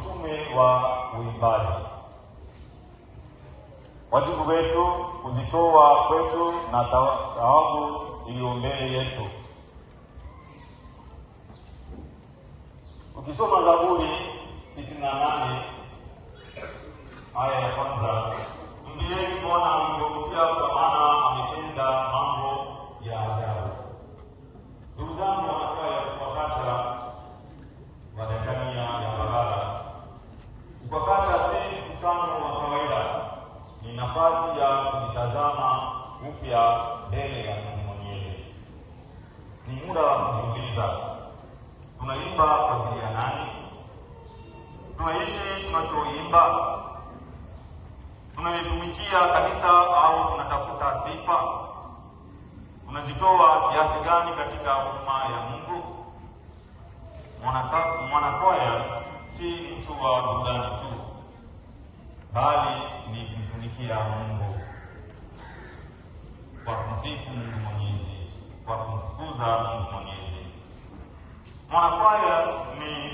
utume wa uimbaji. Wajibu wetu kujitoa kwetu na thawabu iliyo mbele yetu. Ukisoma Zaburi 98 aya ya kwanza, imbieni Bwana wimbo mpya, kwa maana ametenda mambo ya ajabu. Ndugu zangu wanakwaya, kukwakata Wadekania ya Mbagala, kukwakata si mkutano wa kawaida, ni nafasi ya kujitazama upya mbele ya Mungu Mwenyezi. Ni muda wa kujiuliza, tunaimba kwa ajili ya nani? Tunaishi tunachoimba? Tunalitumikia kanisa au tunatafuta sifa? Tunajitoa kiasi gani katika huduma ya Mungu? Mwanakwaya si mtu wa burudani tu, bali ni kumtumikia Mungu kwa kumsifu Mungu Mwenyezi, kwa kumtukuza Mungu Mwenyezi. Mwanakwaya ni